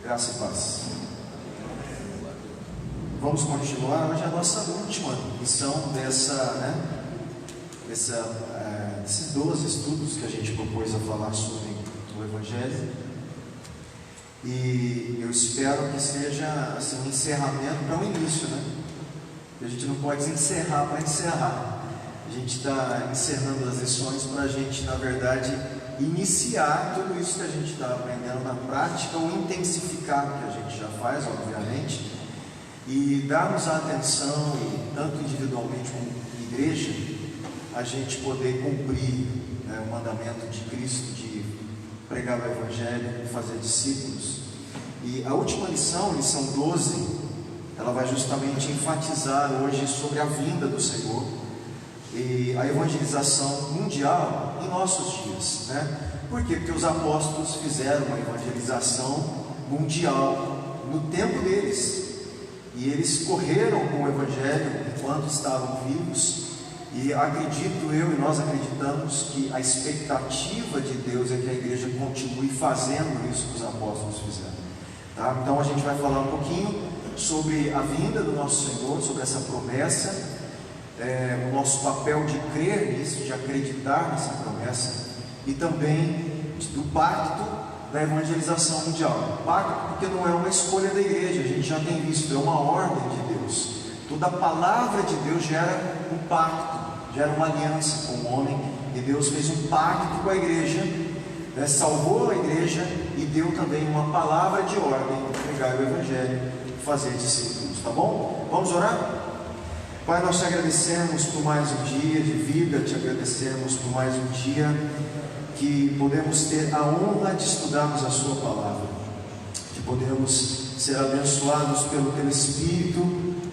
Graça e paz. Vamos continuar. Hoje é a nossa última lição desses 12 estudos que a gente propôs a falar sobre o Evangelho. E eu espero que seja assim, um encerramento para um início, né? A gente não pode encerrar para encerrar. A gente está encerrando as lições para a gente, na verdade, iniciar tudo isso que a gente está aprendendo na prática, ou intensificar o que a gente já faz, obviamente, e darmos a atenção, tanto individualmente como igreja, a gente poder cumprir o mandamento de Cristo de pregar o Evangelho e fazer discípulos. E a última lição, lição 12, ela vai justamente enfatizar hoje sobre a vinda do Senhor e a evangelização mundial em nossos dias, né? Por quê? Porque os apóstolos fizeram uma evangelização mundial no tempo deles, e eles correram com o Evangelho enquanto estavam vivos, e acredito eu, e nós acreditamos que a expectativa de Deus é que a igreja continue fazendo isso que os apóstolos fizeram, tá? Então a gente vai falar um pouquinho sobre a vinda do nosso Senhor, sobre essa promessa, o nosso papel de crer nisso, de acreditar nessa promessa, e também do pacto da evangelização mundial. Pacto porque não é uma escolha da igreja, a gente já tem visto, é uma ordem de Deus. Toda palavra de Deus gera um pacto, gera uma aliança com o homem, e Deus fez um pacto com a igreja, salvou a igreja e deu também uma palavra de ordem para pregar o Evangelho e fazer discípulos, tá bom? Vamos orar? Pai, nós te agradecemos por mais um dia de vida, te agradecemos por mais um dia que podemos ter a honra de estudarmos a sua palavra, que podemos ser abençoados pelo teu Espírito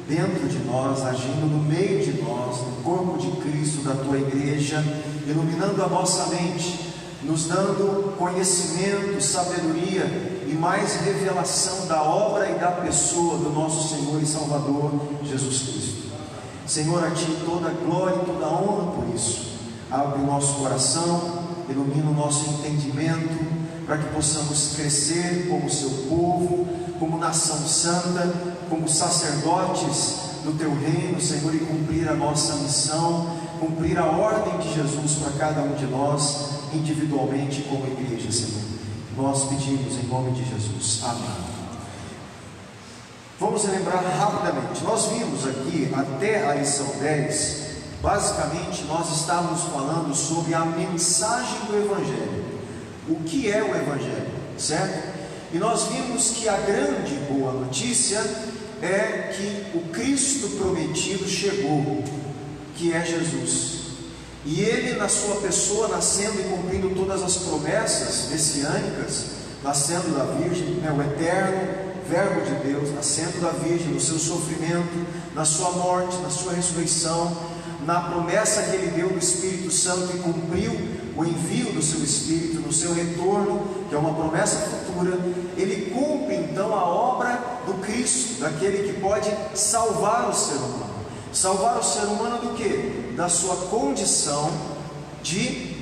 dentro de nós, agindo no meio de nós, no corpo de Cristo, da tua igreja, iluminando a nossa mente, nos dando conhecimento, sabedoria e mais revelação da obra e da pessoa do nosso Senhor e Salvador Jesus Cristo. Senhor, a Ti toda a glória e toda a honra por isso. Abre o nosso coração, ilumina o nosso entendimento, para que possamos crescer como Seu povo, como nação santa, como sacerdotes do Teu reino, Senhor, e cumprir a nossa missão, cumprir a ordem de Jesus para cada um de nós, individualmente como igreja, Senhor. Nós pedimos em nome de Jesus. Amém. Vamos relembrar rapidamente. Nós vimos aqui até a lição 10, basicamente nós estávamos falando sobre a mensagem do Evangelho. O que é o Evangelho, certo? E nós vimos que a grande boa notícia é que o Cristo prometido chegou, que é Jesus. E Ele, na sua pessoa, nascendo e cumprindo todas as promessas messiânicas, nascendo da Virgem, o eterno Verbo de Deus, nascendo da Virgem, no seu sofrimento, na sua morte, na sua ressurreição, na promessa que Ele deu do Espírito Santo e cumpriu o envio do seu Espírito, no seu retorno, que é uma promessa futura. Ele cumpre então a obra do Cristo, daquele que pode salvar o ser humano. Salvar o ser humano do quê? Da sua condição de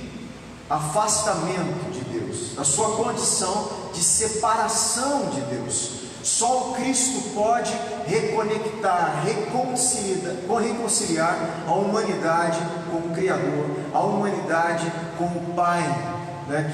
afastamento de Deus, da sua condição de separação de Deus. Só o Cristo pode reconectar, reconciliar a humanidade com o Criador, a humanidade com o Pai,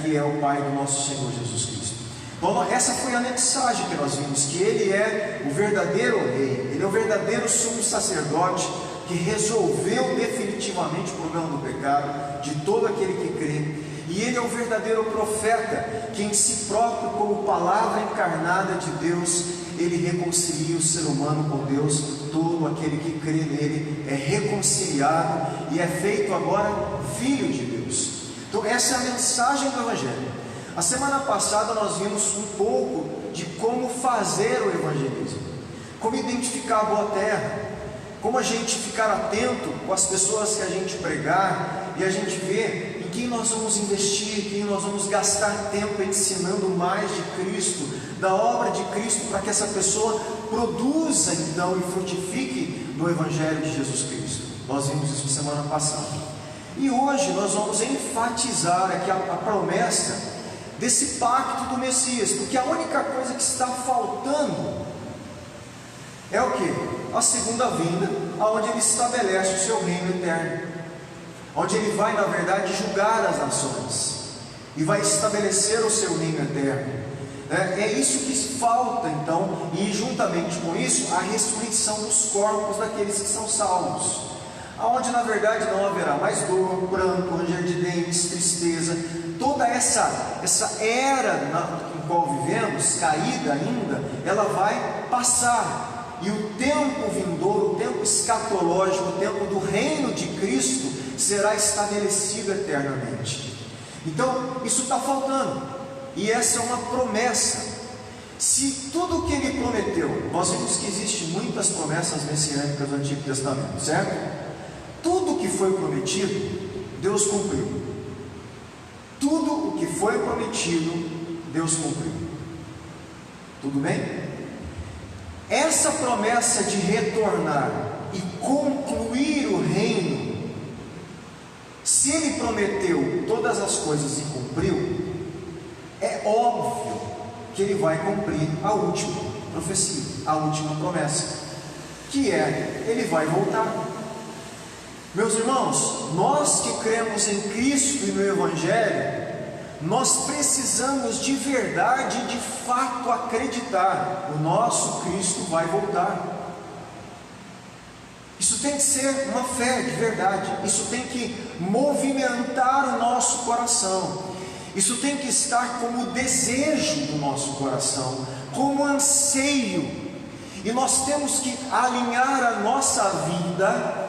que é o Pai do nosso Senhor Jesus Cristo. Então, essa foi a mensagem que nós vimos, que Ele é o verdadeiro Rei, Ele é o verdadeiro sumo sacerdote, que resolveu definitivamente o problema do pecado de todo aquele que crê. E Ele é o verdadeiro profeta, que em si próprio, como palavra encarnada de Deus, Ele reconcilia o ser humano com Deus. Todo aquele que crê nele é reconciliado e é feito agora filho de Deus. Então essa é a mensagem do Evangelho. A semana passada nós vimos um pouco de como fazer o evangelismo, como identificar a boa terra, como a gente ficar atento com as pessoas que a gente pregar, e a gente ver em quem nós vamos investir, em quem nós vamos gastar tempo ensinando mais de Cristo, da obra de Cristo, para que essa pessoa produza então e frutifique no Evangelho de Jesus Cristo. Nós vimos isso semana passada. E hoje nós vamos enfatizar aqui a promessa desse pacto do Messias, porque a única coisa que está faltando é o que? A segunda vinda, aonde ele estabelece o seu reino eterno, onde ele vai, na verdade, julgar as nações e vai estabelecer o seu reino eterno. É isso que falta, então, e juntamente com isso, a ressurreição dos corpos daqueles que são salvos, aonde na verdade não haverá mais dor, pranto, ranger de dentes, tristeza, toda essa era em qual vivemos, caída ainda, ela vai passar, e o tempo vindouro, o tempo escatológico, o tempo do reino de Cristo será estabelecido eternamente. Então isso está faltando. E essa é uma promessa. Se tudo o que ele prometeu, nós vimos que existem muitas promessas messiânicas do Antigo Testamento, certo? Tudo o que foi prometido, Deus cumpriu. Tudo o que foi prometido, Deus cumpriu. Tudo bem? Essa promessa de retornar e concluir o reino, se ele prometeu todas as coisas e cumpriu, é óbvio que ele vai cumprir a última profecia, a última promessa, que é, ele vai voltar. Meus irmãos, nós que cremos em Cristo e no Evangelho, nós precisamos de verdade, de fato acreditar, o nosso Cristo vai voltar. Isso tem que ser uma fé de verdade, isso tem que movimentar o nosso coração. Isso tem que estar como desejo do nosso coração, como anseio, e nós temos que alinhar a nossa vida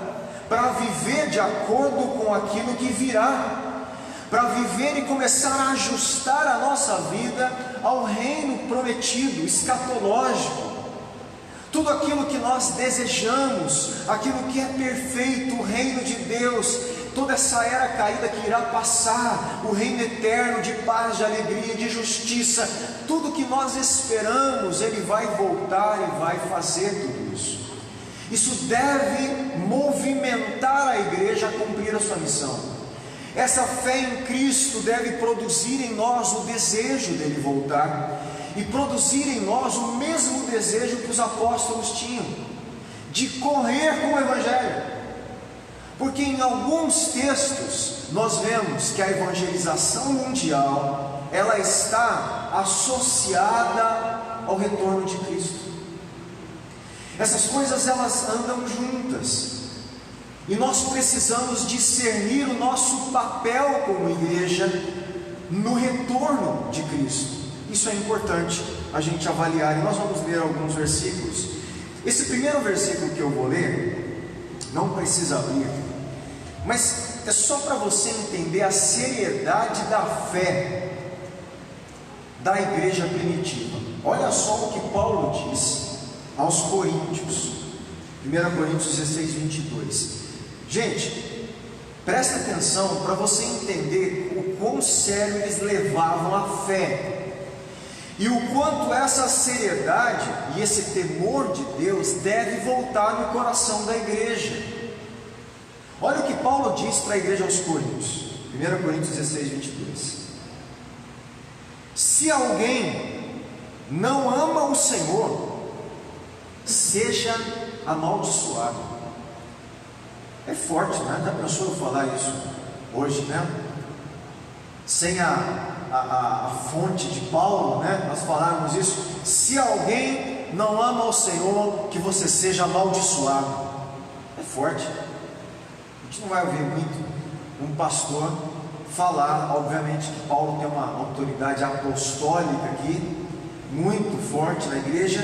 para viver de acordo com aquilo que virá, para viver e começar a ajustar a nossa vida ao reino prometido, escatológico, tudo aquilo que nós desejamos, aquilo que é perfeito, o reino de Deus, toda essa era caída que irá passar, o reino eterno de paz, de alegria, de justiça, tudo que nós esperamos, ele vai voltar e vai fazer tudo isso. Isso deve movimentar a igreja a cumprir a sua missão. Essa fé em Cristo deve produzir em nós o desejo dele voltar, e produzir em nós o mesmo desejo que os apóstolos tinham, de correr com o Evangelho. Porque em alguns textos nós vemos que a evangelização mundial, ela está associada ao retorno de Cristo. Essas coisas elas andam juntas, e nós precisamos discernir o nosso papel como igreja no retorno de Cristo. Isso é importante a gente avaliar, e nós vamos ler alguns versículos. Esse primeiro versículo que eu vou ler, não precisa abrir, mas é só para você entender a seriedade da fé da igreja primitiva. Olha só o que Paulo diz aos Coríntios, 1 Coríntios 16, 22. Gente, presta atenção para você entender o quão sério eles levavam a fé, e o quanto essa seriedade e esse temor de Deus deve voltar no coração da igreja. Olha o que Paulo diz para a igreja aos Coríntios, 1 Coríntios 16, 22. Se alguém não ama o Senhor, seja amaldiçoado. É forte, né? Já pensou eu falar isso hoje, né? Sem a fonte de Paulo, né? Nós falarmos isso. Se alguém não ama o Senhor, que você seja amaldiçoado. É forte. A gente não vai ouvir muito um pastor falar, obviamente que Paulo tem uma autoridade apostólica aqui, muito forte na igreja,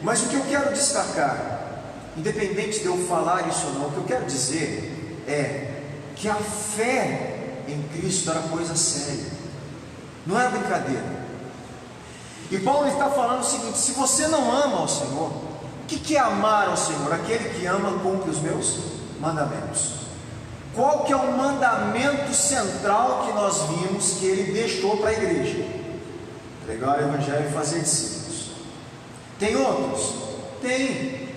mas o que eu quero destacar, independente de eu falar isso ou não, o que eu quero dizer é que a fé em Cristo era coisa séria, não era brincadeira. E Paulo está falando o seguinte: se você não ama ao Senhor, o que é amar ao Senhor? Aquele que ama cumpre os meus mandamentos. Qual que é o mandamento central que nós vimos que ele deixou para a igreja? Pregar o Evangelho e fazer discípulos. Tem outros? Tem.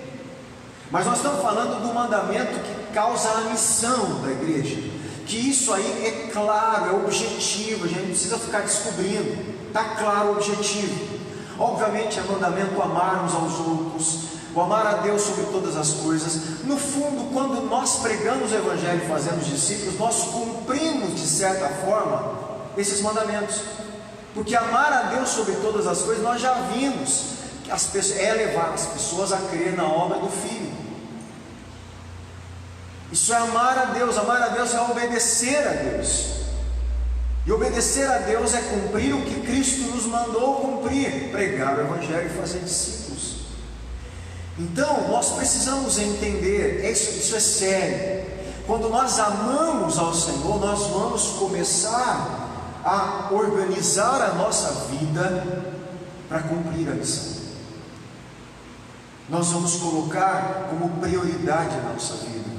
Mas nós estamos falando do mandamento que causa a missão da igreja, que isso aí é claro, é objetivo, a gente não precisa ficar descobrindo, está claro o objetivo. Obviamente é mandamento amarmos aos outros, o amar a Deus sobre todas as coisas. No fundo, quando nós pregamos o Evangelho e fazemos discípulos, nós cumprimos de certa forma esses mandamentos, porque amar a Deus sobre todas as coisas, nós já vimos, é levar as pessoas a crer na obra do Filho. Isso é amar a Deus é obedecer a Deus, e obedecer a Deus é cumprir o que Cristo nos mandou cumprir, pregar o Evangelho e fazer discípulos. Então, nós precisamos entender, isso é sério. Quando nós amamos ao Senhor, nós vamos começar a organizar a nossa vida para cumprir a missão. Nós vamos colocar como prioridade a nossa vida,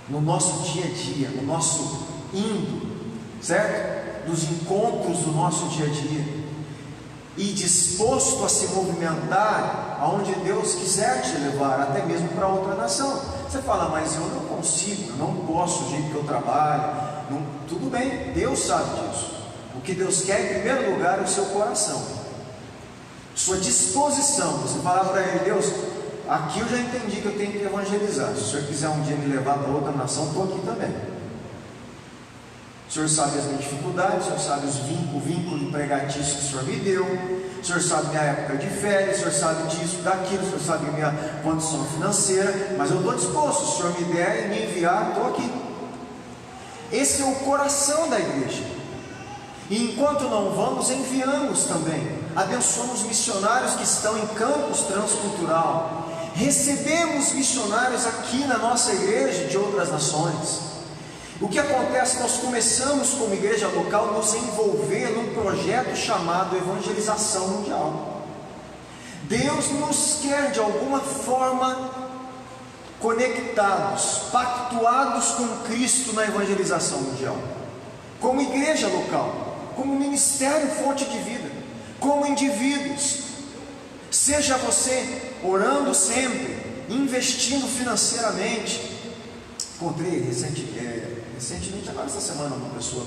no nosso dia a dia, no nosso indo, certo? Nos encontros do nosso dia a dia, e disposto a se movimentar aonde Deus quiser te levar, até mesmo para outra nação. Você fala, mas eu não consigo, eu não posso, do jeito que eu trabalho. Não, tudo bem, Deus sabe disso. O que Deus quer em primeiro lugar é o seu coração, sua disposição. Você falar para Ele, Deus, aqui eu já entendi que eu tenho que evangelizar. Se o Senhor quiser um dia me levar para outra nação, estou aqui também. O Senhor sabe as minhas dificuldades, o Senhor sabe o vínculo empregatício que o Senhor me deu, o Senhor sabe minha época de férias, o Senhor sabe disso, daquilo, o Senhor sabe minha condição financeira, mas eu estou disposto. Se o Senhor me der e me enviar, estou aqui. Esse é o coração da igreja. E enquanto não vamos, enviamos também, abençoamos missionários que estão em campus transcultural, recebemos missionários aqui na nossa igreja de outras nações. O que acontece? Nós começamos como igreja local nos envolver num projeto chamado Evangelização Mundial. Deus nos quer de alguma forma conectados, pactuados com Cristo na evangelização mundial, como igreja local, como ministério fonte de vida, como indivíduos. Seja você orando sempre, investindo financeiramente. Encontrei recentemente, agora essa semana, uma pessoa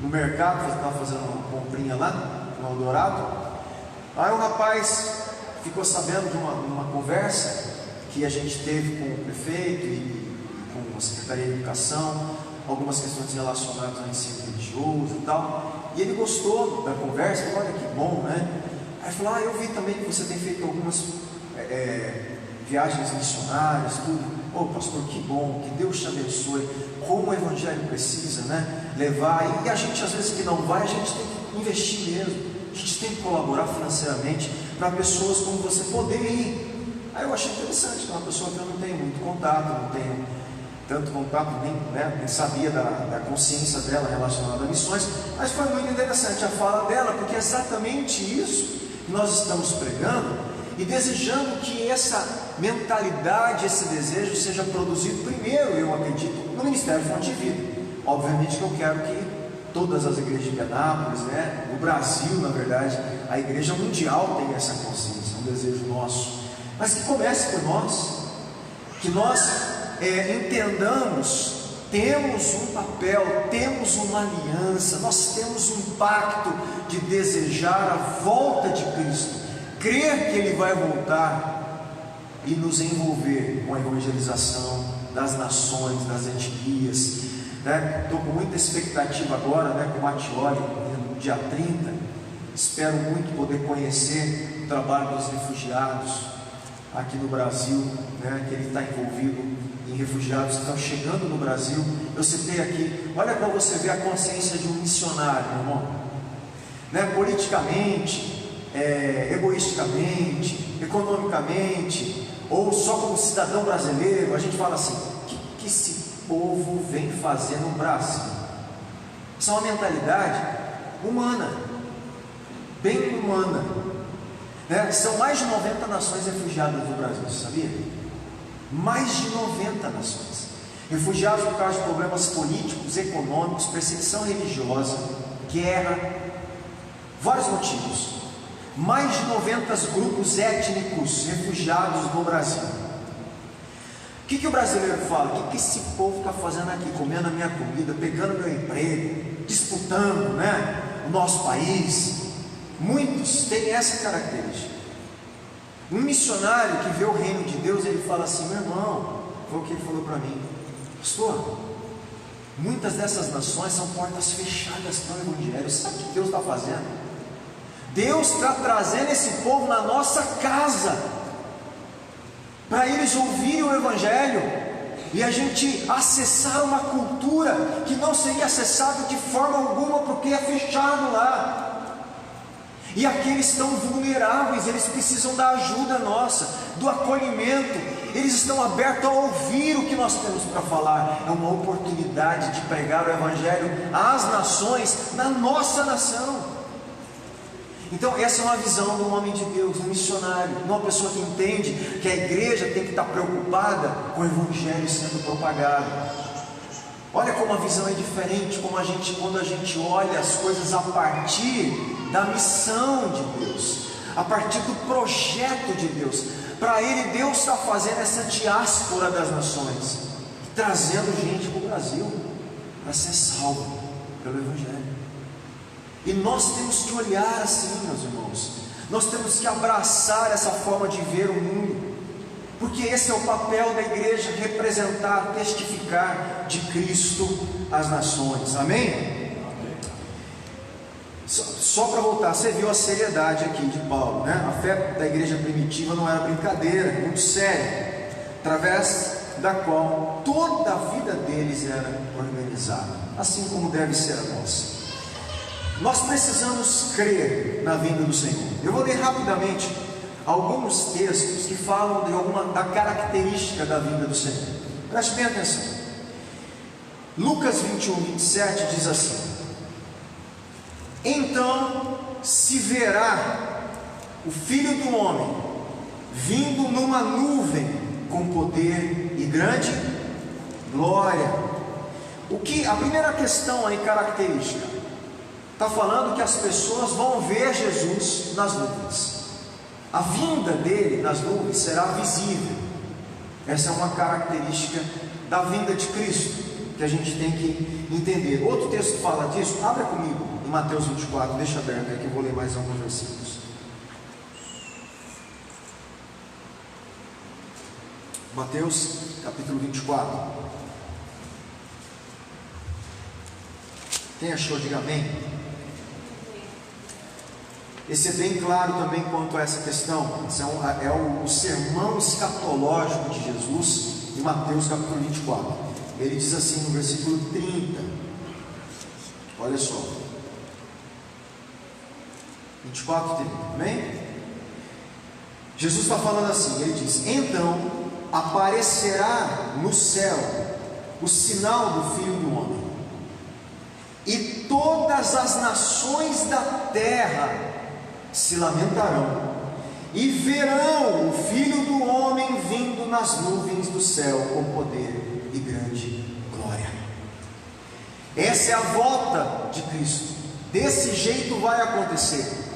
no mercado, que estava fazendo uma comprinha lá no Eldorado. Aí o rapaz ficou sabendo de uma conversa que a gente teve com o prefeito e com a Secretaria de Educação, algumas questões relacionadas ao ensino religioso e tal, e ele gostou da conversa. Falou, olha que bom, né? Aí falou, eu vi também que você tem feito algumas viagens missionárias, tudo. Pastor, que bom, que Deus te abençoe. Como o Evangelho precisa, né, levar, e a gente às vezes que não vai, a gente tem que investir mesmo, a gente tem que colaborar financeiramente para pessoas como você poder ir. Aí eu achei interessante, que é uma pessoa que eu não tenho muito contato, não tenho tanto contato, nem sabia da consciência dela relacionada a missões, mas foi muito interessante a fala dela, porque é exatamente isso que nós estamos pregando e desejando que essa mentalidade, esse desejo seja produzido primeiro, eu acredito, no Ministério Fonte de Vida. Obviamente que eu quero que todas as igrejas de Anápolis, no Brasil, na verdade, a igreja mundial tenha essa consciência, um desejo nosso, mas que comece por nós, que nós entendamos, temos um papel, temos uma aliança, nós temos um pacto de desejar a volta de Cristo, crer que Ele vai voltar e nos envolver com a evangelização das nações, das etnias. Estou com muita expectativa agora, com o Matioli, no dia 30. Espero muito poder conhecer o trabalho dos refugiados aqui no Brasil, que ele está envolvido em refugiados que estão chegando no Brasil. Eu citei aqui, olha para você ver a consciência de um missionário, meu irmão, politicamente, egoisticamente, economicamente, ou só como cidadão brasileiro. A gente fala assim, o que esse povo vem fazer no Brasil? Isso é uma mentalidade humana, bem humana, São mais de 90 nações refugiadas no Brasil, você sabia? Mais de 90 nações refugiados por causa de problemas políticos, econômicos, perseguição religiosa, guerra, vários motivos. Mais de 90 grupos étnicos refugiados no Brasil. que o brasileiro fala? O que esse povo está fazendo aqui? Comendo a minha comida, pegando meu emprego, disputando, né, o nosso país. Muitos têm essa característica. Um missionário que vê o reino de Deus, ele fala assim: meu irmão, foi o que ele falou para mim, pastor, muitas dessas nações são portas fechadas para o Evangelho. Sabe o que Deus está fazendo? Deus está trazendo esse povo na nossa casa, para eles ouvirem o Evangelho, e a gente acessar uma cultura que não seria acessada de forma alguma, porque é fechado lá. E aqueles estão vulneráveis, eles precisam da ajuda nossa, do acolhimento. Eles estão abertos a ouvir o que nós temos para falar. É uma oportunidade de pregar o Evangelho às nações, na nossa nação. Então essa é uma visão de um homem de Deus, um missionário, uma pessoa que entende que a igreja tem que estar preocupada com o Evangelho sendo propagado. Olha como a visão é diferente, como quando a gente olha as coisas a partir da missão de Deus, a partir do projeto de Deus. Para ele, Deus está fazendo essa diáspora das nações, trazendo gente para o Brasil, para ser salvo pelo Evangelho. E nós temos que olhar assim, meus irmãos, nós temos que abraçar essa forma de ver o mundo, porque esse é o papel da igreja: representar, testificar de Cristo às nações. Amém? Só para voltar, você viu a seriedade aqui de Paulo, né? A fé da igreja primitiva não era brincadeira, muito séria, através da qual toda a vida deles era organizada, assim como deve ser a nossa. Nós precisamos crer na vinda do Senhor. Eu vou ler rapidamente alguns textos que falam da característica da vinda do Senhor. Preste bem atenção. Lucas 21, 27 diz assim: então se verá o Filho do Homem vindo numa nuvem com poder e grande glória. A primeira questão aí, característica, está falando que as pessoas vão ver Jesus nas nuvens. A vinda dele nas nuvens será visível. Essa é uma característica da vinda de Cristo, que a gente tem que entender. Outro texto que fala disso, abra comigo em Mateus 24, deixa aberto aí que eu vou ler mais alguns versículos. Mateus capítulo 24. Quem achou, diga amém. Esse é bem claro também quanto a essa questão. Esse é o sermão escatológico de Jesus em Mateus capítulo 24. Ele diz assim no versículo 30, olha só, 24, 30, amém? Jesus está falando assim, ele diz: então aparecerá no céu o sinal do Filho do Homem, e todas as nações da terra se lamentarão, e verão o Filho do Homem vindo nas nuvens do céu com poder e grande glória. Essa é a volta de Cristo. Desse jeito vai acontecer.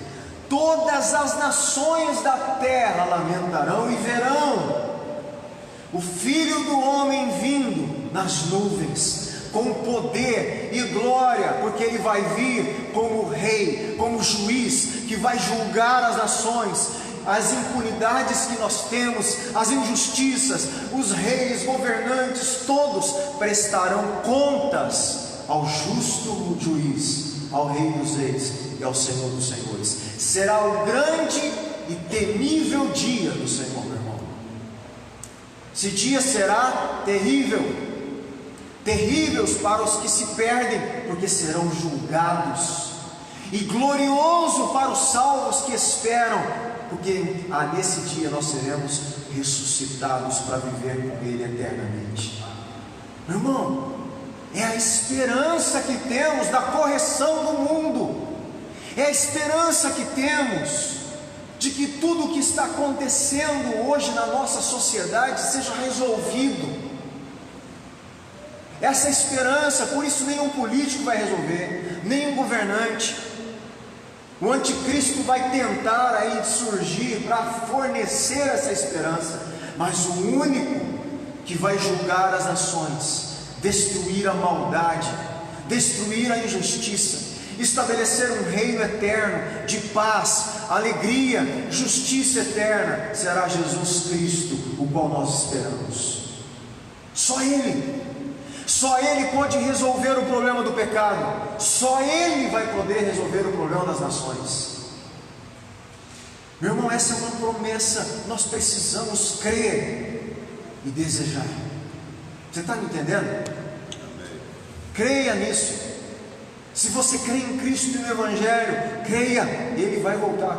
Todas as nações da terra lamentarão e verão o Filho do Homem vindo nas nuvens com poder e glória, porque ele vai vir como rei, como juiz, que vai julgar as nações, as impunidades que nós temos, as injustiças. Os reis, governantes, todos prestarão contas ao justo juiz, ao Rei dos Reis e ao Senhor dos Senhores. Será o grande e temível dia do Senhor, meu irmão. Esse dia será terrível. Terríveis para os que se perdem, porque serão julgados, e glorioso para os salvos que esperam, porque nesse dia nós seremos ressuscitados para viver com Ele eternamente. Meu irmão, é a esperança que temos da correção do mundo, é a esperança que temos de que tudo o que está acontecendo hoje na nossa sociedade seja resolvido. Essa esperança, por isso nenhum político vai resolver, nenhum governante. O anticristo vai tentar aí surgir para fornecer essa esperança, mas o único que vai julgar as nações, destruir a maldade, destruir a injustiça, estabelecer um reino eterno de paz, alegria, justiça eterna. Será Jesus Cristo, o qual nós esperamos. Só Ele pode resolver o problema do pecado, só Ele vai poder resolver o problema das nações. Meu irmão, essa é uma promessa, nós precisamos crer e desejar. Você está me entendendo? Amém. Creia nisso. Se você crê em Cristo e no Evangelho, creia, Ele vai voltar.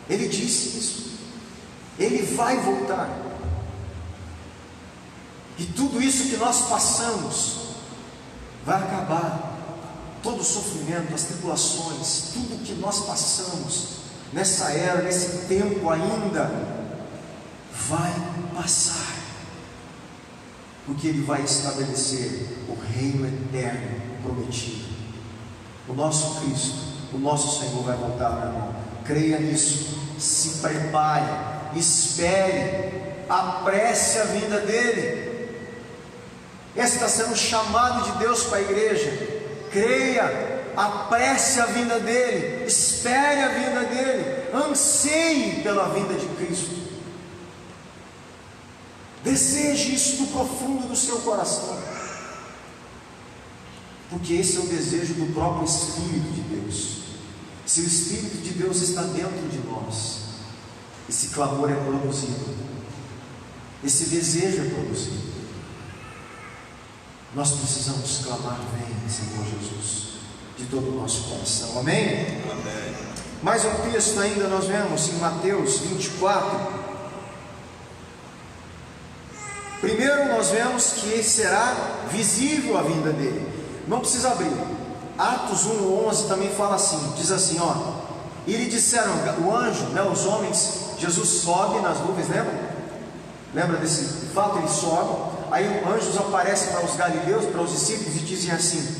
Ele disse isso, Ele vai voltar. E tudo isso que nós passamos vai acabar. Todo o sofrimento, as tribulações, tudo que nós passamos nessa era, nesse tempo ainda, vai passar, porque Ele vai estabelecer o reino eterno prometido. O nosso Cristo, o nosso Senhor vai voltar, meu irmão. Creia nisso, se prepare, espere, apresse a vinda dEle. Esse está sendo um chamado de Deus para a igreja. Creia, apresse a vinda dEle, espere a vinda dEle, anseie pela vinda de Cristo. Deseje isso do profundo do seu coração, porque esse é o desejo do próprio Espírito de Deus. Se o Espírito de Deus está dentro de nós, esse clamor é produzido, esse desejo é produzido. Nós precisamos clamar: vem, Senhor Jesus, de todo o nosso coração. Amém? Amém. Mais um texto ainda nós vemos em Mateus 24. Primeiro nós vemos que será visível a vinda dele. Não precisa abrir. Atos 1:11 também fala assim, diz assim, ó: e lhe disseram, o anjo, né, os homens, Jesus sobe nas nuvens, lembra desse fato? Ele sobe, aí anjos aparecem para os galileus, para os discípulos, e dizem assim: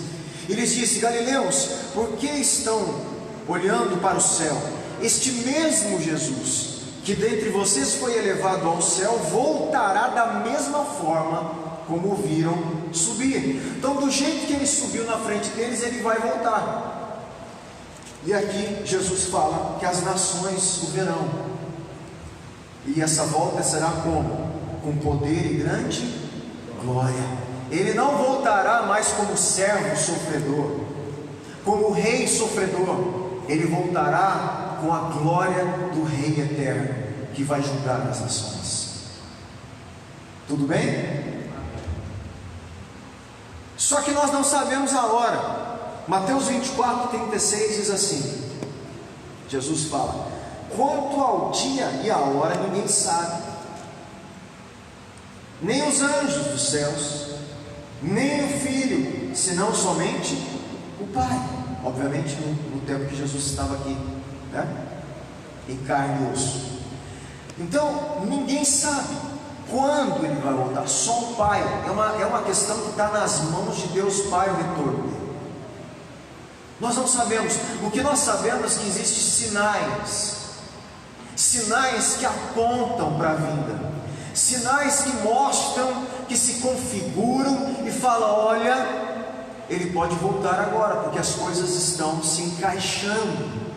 e lhes disse: Galileus, por que estão olhando para o céu? Este mesmo Jesus, que dentre vocês foi elevado ao céu, voltará da mesma forma como o viram subir. Então, do jeito que ele subiu na frente deles, ele vai voltar. E aqui Jesus fala que as nações o verão, e essa volta será como? Com poder e grande glória. Ele não voltará mais como servo sofredor, como rei sofredor. Ele voltará com a glória do Rei eterno, que vai julgar as nações. Tudo bem? Só que nós não sabemos a hora. Mateus 24:36 diz assim, Jesus fala: quanto ao dia e à hora ninguém sabe, nem os anjos dos céus, nem o Filho, senão somente o Pai. Obviamente no tempo que Jesus estava aqui, né? Em carne e osso. Então ninguém sabe quando ele vai voltar, só o Pai. É uma questão que está nas mãos de Deus Pai, o retorno dele. Nós não sabemos. O que nós sabemos é que existem sinais que apontam para a vinda, sinais que mostram, que se configuram e falam: olha, ele pode voltar agora, porque as coisas estão se encaixando.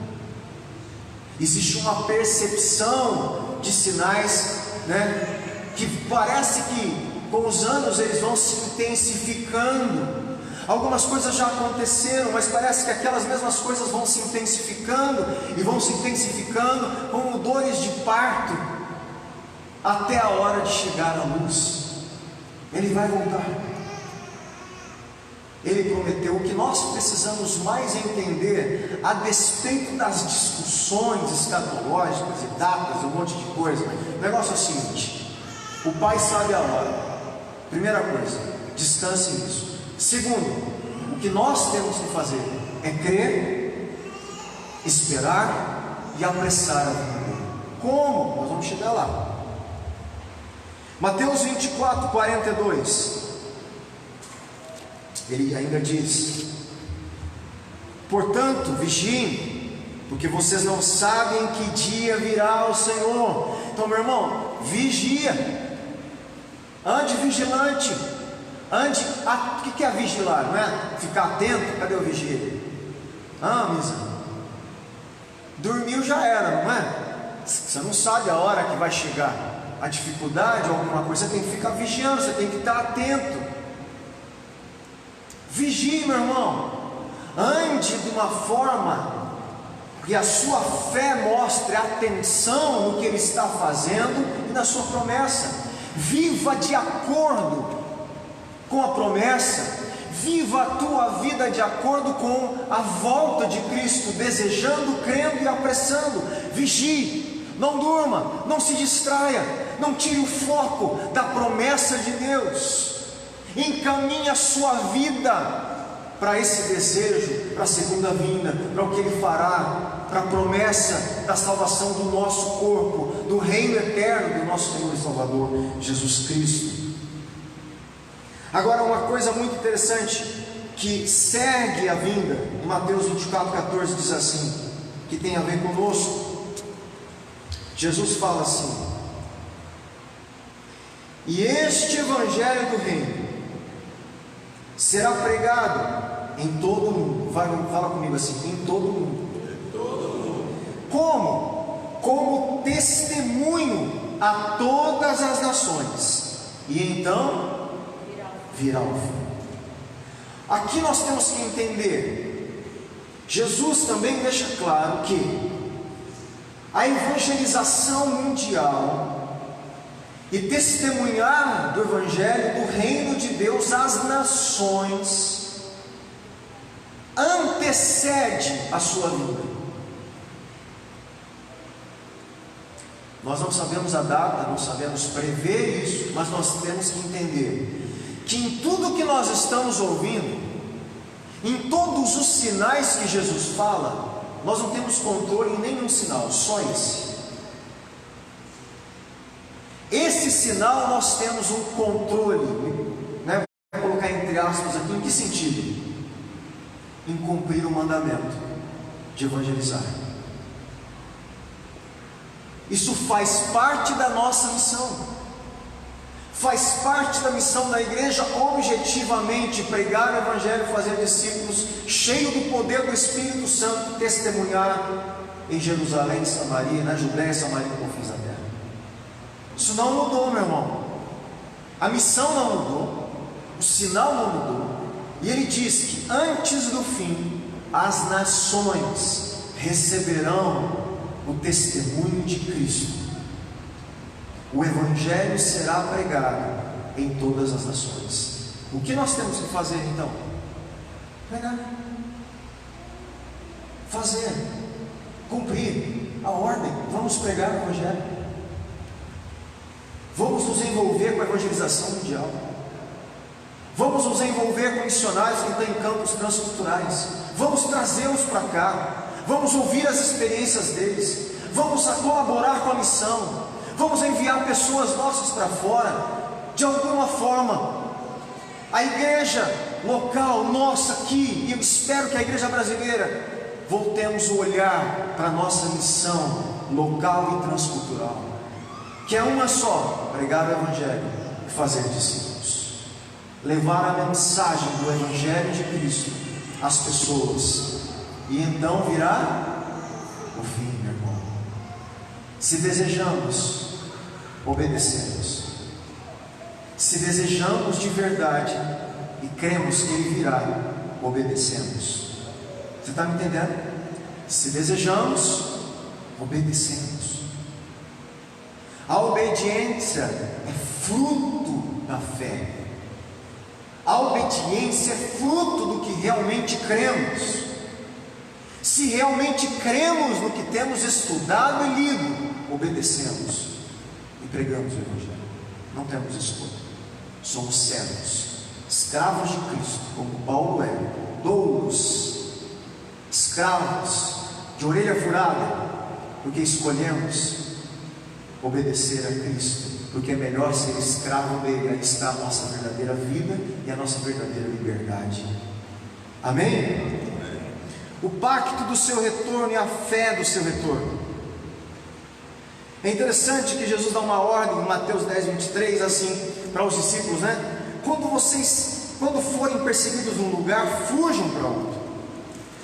Existe uma percepção de sinais, né, que parece que com os anos eles vão se intensificando. Algumas coisas já aconteceram, mas parece que aquelas mesmas coisas vão se intensificando e vão se intensificando, como dores de parto, até a hora de chegar à luz. Ele vai voltar. Ele prometeu. O que nós precisamos mais entender, a despeito das discussões escatológicas e datas, um monte de coisa, o negócio é o seguinte: o Pai sabe a hora. Primeira coisa, descanse nisso. Segundo, o que nós temos que fazer é crer, esperar e apressar a vinda. Como? Nós vamos chegar lá. Mateus 24:42, ele ainda diz: portanto, vigiem, porque vocês não sabem que dia virá o Senhor. Então, meu irmão, vigia. Ande vigilante. O que é vigilar? Não é ficar atento? Cadê o vigia? Misa, dormiu já era, não é? Você não sabe a hora que vai chegar a dificuldade ou alguma coisa. Você tem que ficar vigiando, você tem que estar atento. Vigie, meu irmão. Ande de uma forma que a sua fé mostre atenção no que Ele está fazendo e na sua promessa. Viva de acordo com a promessa. Viva a tua vida de acordo com a volta de Cristo, desejando, crendo e apressando. Vigie, não durma, não se distraia, não tire o foco da promessa de Deus. Encaminhe a sua vida para esse desejo, para a segunda vinda, para o que Ele fará, para a promessa da salvação do nosso corpo, do reino eterno do nosso Senhor e Salvador Jesus Cristo. Agora, uma coisa muito interessante que segue a vinda, em Mateus 24,14 diz assim, que tem a ver conosco. Jesus fala assim: e este evangelho do reino será pregado em todo o mundo. Fala comigo assim: em todo o mundo. Como? Como testemunho a todas as nações, e então virá o fim. Aqui nós temos que entender, Jesus também deixa claro que a evangelização mundial e testemunhar do Evangelho do Reino de Deus às nações antecede a sua vinda. Nós não sabemos a data, não sabemos prever isso, mas nós temos que entender que em tudo que nós estamos ouvindo, em todos os sinais que Jesus fala, nós não temos controle em nenhum sinal, só esse. Esse sinal nós temos um controle, né? Vou colocar entre aspas aqui, em que sentido? Em cumprir o mandamento de evangelizar. Isso faz parte da nossa missão. Faz parte da missão da igreja, objetivamente, pregar o Evangelho, fazer discípulos, cheio do poder do Espírito Santo, testemunhar em Jerusalém, Samaria, na Judéia, Samaria e confins da terra. Isso não mudou, meu irmão. A missão não mudou, o sinal não mudou. E ele diz que antes do fim, as nações receberão o testemunho de Cristo. O Evangelho será pregado em todas as nações. O que nós temos que fazer então? Pregar, fazer, cumprir a ordem. Vamos pregar o Evangelho. Vamos nos envolver com a evangelização mundial. Vamos nos envolver com missionários que estão em campos transculturais. Vamos trazê-los para cá. Vamos ouvir as experiências deles. Vamos colaborar com a missão. Vamos enviar pessoas nossas para fora, de alguma forma. A igreja local, nossa aqui, e eu espero que a igreja brasileira, voltemos o olhar para a nossa missão local e transcultural, que é uma só: pregar o Evangelho e fazer discípulos, levar a mensagem do Evangelho de Cristo às pessoas, e então virá o fim, meu irmão. Se desejamos, obedecemos. Se desejamos de verdade e cremos que Ele virá, obedecemos. Você está me entendendo? Se desejamos, obedecemos. A obediência é fruto da fé. A obediência é fruto do que realmente cremos. Se realmente cremos no que temos estudado e lido, obedecemos e pregamos o Evangelho. Não temos escolha. Somos servos, escravos de Cristo, como Paulo é, doulos, escravos de orelha furada, porque escolhemos obedecer a Cristo, porque é melhor ser escravo dele. Aí está a nossa verdadeira vida e a nossa verdadeira liberdade. Amém? O pacto do seu retorno e a fé do seu retorno. É interessante que Jesus dá uma ordem em Mateus 10, 23, assim: para os discípulos, né? Quando forem perseguidos num lugar, fujam para outro.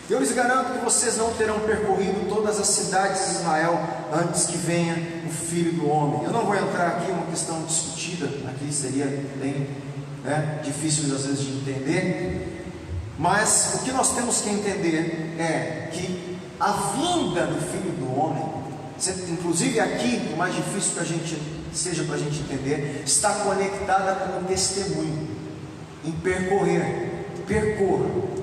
Eu lhes garanto que vocês não terão percorrido todas as cidades de Israel antes que venha o Filho do Homem. Eu não vou entrar aqui em uma questão discutida, aqui seria bem difícil às vezes de entender, mas o que nós temos que entender é que a vinda do Filho do Homem, inclusive aqui, o mais difícil que a gente seja para a gente entender, está conectada com o testemunho, em percorra,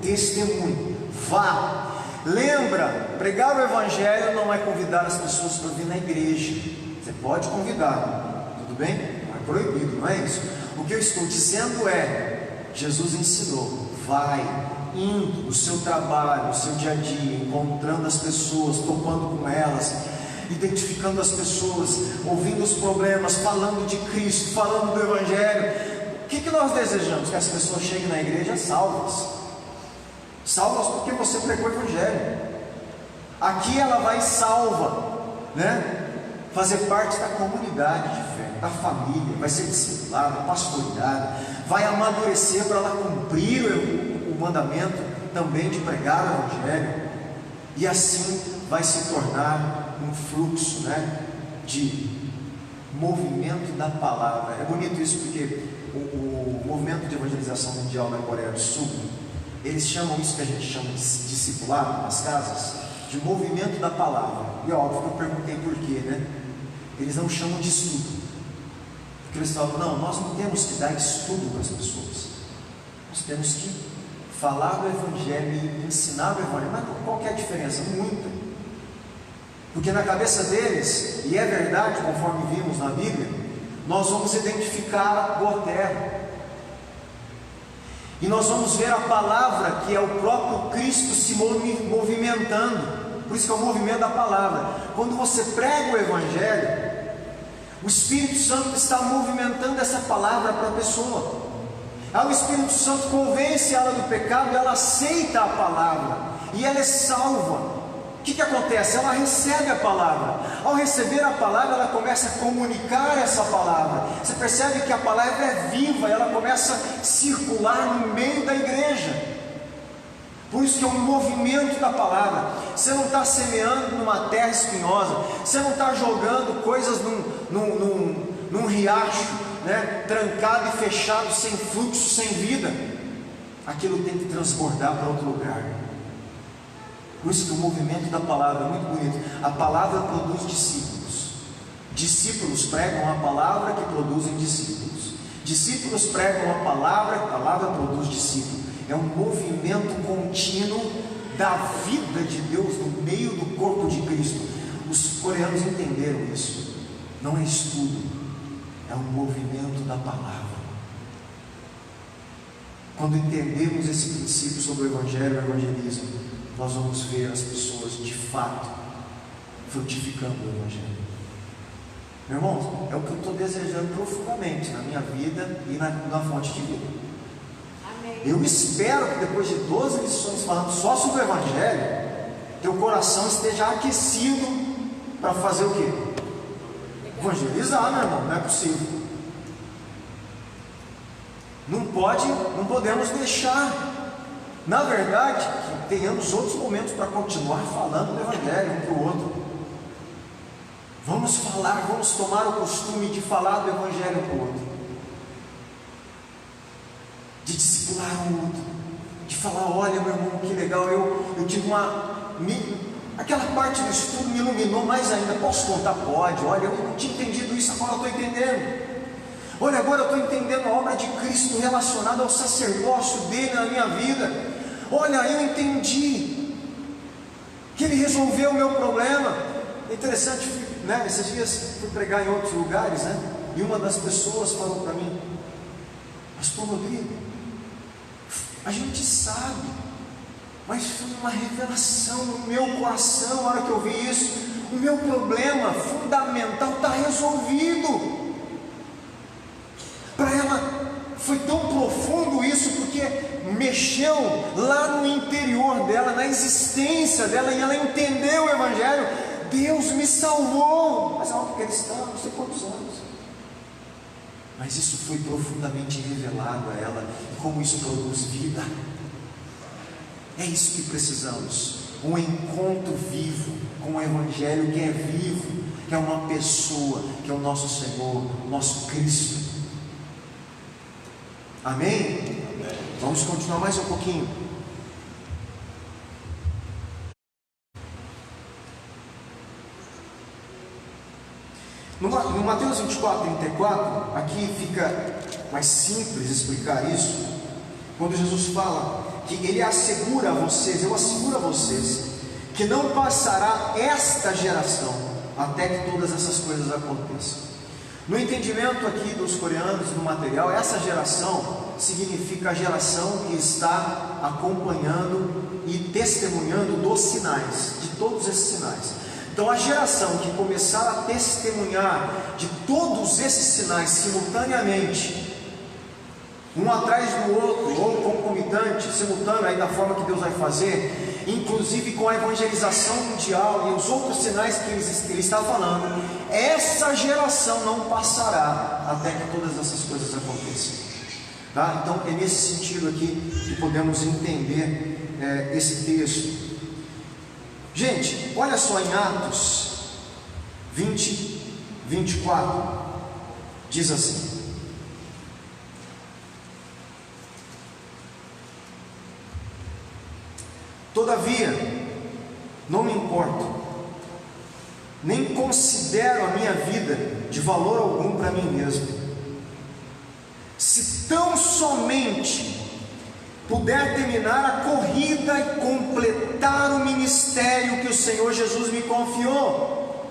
testemunho, vá. Lembra, pregar o Evangelho não é convidar as pessoas para vir na igreja. Você pode convidar, tudo bem? Não é proibido, não é isso. O que eu estou dizendo é, Jesus ensinou, vai, indo no seu trabalho, no seu dia a dia, encontrando as pessoas, tocando com elas, identificando as pessoas, ouvindo os problemas, falando de Cristo, falando do Evangelho. O que nós desejamos? Que as pessoas cheguem na igreja salvas. Salvas porque você pregou o Evangelho. Aqui ela vai salva, né? Fazer parte da comunidade de fé, da família, vai ser discipulada, pastoreada, vai amadurecer para ela cumprir o mandamento também de pregar o Evangelho, e assim vai se tornar um fluxo, né, de movimento da palavra. É bonito isso porque o movimento de evangelização mundial da Coreia do Sul, eles chamam isso que a gente chama de discipulado nas casas, de movimento da palavra. E é óbvio que eu perguntei por quê, né? Eles não chamam de estudo, porque eles falam, não, nós não temos que dar estudo para as pessoas, nós temos que falar do Evangelho e ensinar o Evangelho. Mas qual que é a diferença? Muita. Porque na cabeça deles, e é verdade, conforme vimos na Bíblia, nós vamos identificar a boa terra, e nós vamos ver a palavra, que é o próprio Cristo se movimentando. Por isso que é o movimento da palavra. Quando você prega o Evangelho, o Espírito Santo está movimentando essa palavra para a pessoa. Aí o Espírito Santo convence ela do pecado, ela aceita a palavra e ela é salva. O que acontece? Ela recebe a palavra. Ao receber a palavra, ela começa a comunicar essa palavra. Você percebe que a palavra é viva, ela começa a circular no meio da igreja. Por isso que é um movimento da palavra. Você não está semeando numa terra espinhosa, você não está jogando coisas num riacho, né, trancado e fechado, sem fluxo, sem vida. Aquilo tem que transbordar para outro lugar. Por isso que o movimento da palavra é muito bonito. A palavra produz discípulos. Discípulos pregam a palavra, que produzem discípulos. Discípulos pregam a palavra produz discípulos. É um movimento contínuo da vida de Deus no meio do corpo de Cristo. Os coreanos entenderam isso. Não é estudo, é um movimento da palavra. Quando entendemos esse princípio sobre o Evangelho e o evangelismo, nós vamos ver as pessoas de fato frutificando o Evangelho. Meu irmão, é o que eu estou desejando profundamente na minha vida e na fonte de vida. Eu espero que depois de 12 lições falando só sobre o Evangelho, teu coração esteja aquecido para fazer o quê? Evangelizar, meu irmão, não é possível. Não podemos deixar. Na verdade, que tenhamos outros momentos para continuar falando do Evangelho um para o outro. Vamos falar, vamos tomar o costume de falar do Evangelho um para o outro, de discipular o outro, de falar, olha meu irmão, que legal, eu tive aquela parte do estudo me iluminou mais ainda. Posso contar? Pode. Olha, eu não tinha entendido isso, agora eu estou entendendo. Olha, agora eu estou entendendo a obra de Cristo relacionada ao sacerdócio dele na minha vida. Olha, eu entendi que ele resolveu o meu problema. É interessante, né? Esses dias fui pregar em outros lugares, né? E uma das pessoas falou para mim, Pastor Rodrigo, a gente sabe, mas foi uma revelação no meu coração na hora que eu vi isso. O meu problema fundamental está resolvido. Para ela foi tão profundo isso, porque mexeu lá no interior dela, na existência dela, e ela entendeu o Evangelho. Deus me salvou. Mas é uma cristã, não sei quantos anos. mas isso foi profundamente revelado a ela, e como isso produz vida. É isso que precisamos, um encontro vivo com o Evangelho que é vivo, que é uma pessoa, que é o nosso Senhor, o nosso Cristo. Amém? Vamos continuar mais um pouquinho. No Mateus 24:34, aqui fica mais simples explicar isso, quando Jesus fala que Ele assegura a vocês, eu asseguro a vocês, que não passará esta geração até que todas essas coisas aconteçam. No entendimento aqui dos coreanos, no material, essa geração significa a geração que está acompanhando e testemunhando dos sinais, de todos esses sinais. Então a geração que começar a testemunhar de todos esses sinais simultaneamente, um atrás do outro, ou concomitante, simultâneo, aí da forma que Deus vai fazer, inclusive com a evangelização mundial e os outros sinais que Ele está falando, essa geração não passará até que todas essas coisas aconteçam. Tá? Então é nesse sentido aqui que podemos entender esse texto. Gente, olha só em Atos 20:24, diz assim: todavia, não me importo, nem considero a minha vida de valor algum para mim mesmo, se tão somente puder terminar a corrida e completar o ministério que o Senhor Jesus me confiou.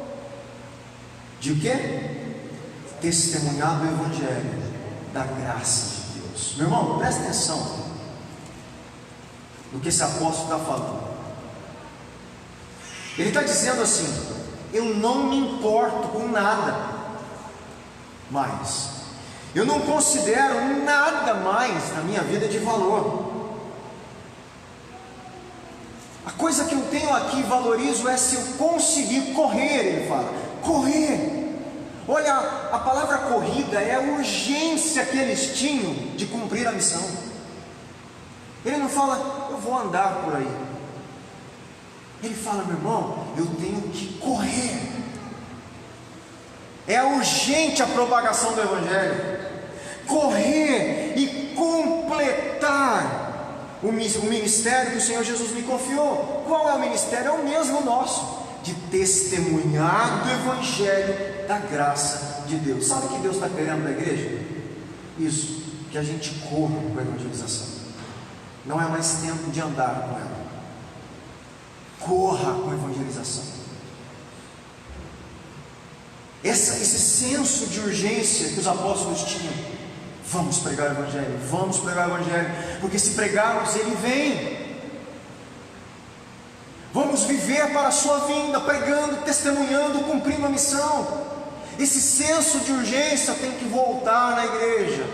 De o quê? Testemunhar do Evangelho, da graça de Deus. Meu irmão, presta atenção no que esse apóstolo está falando. Ele está dizendo assim: eu não me importo com nada mais, eu não considero nada mais na minha vida de valor. A coisa que eu tenho aqui, valorizo, é se eu conseguir correr. Ele fala, correr. Olha, a palavra corrida é a urgência que eles tinham de cumprir a missão. Ele não fala, eu vou andar por aí. Ele fala, meu irmão, eu tenho que correr. É urgente a propagação do Evangelho. Correr e completar o ministério que o Senhor Jesus me confiou. Qual é o ministério? É o mesmo nosso, de testemunhar do Evangelho da graça de Deus. Sabe o que Deus está querendo da igreja? Isso, que a gente corra com a evangelização. Não é mais tempo de andar com ela. Corra com a evangelização. Esse senso de urgência que os apóstolos tinham. Vamos pregar o Evangelho, vamos pregar o Evangelho, porque se pregarmos, Ele vem. Vamos viver para a sua vinda, pregando, testemunhando, cumprindo a missão. Esse senso de urgência tem que voltar na igreja,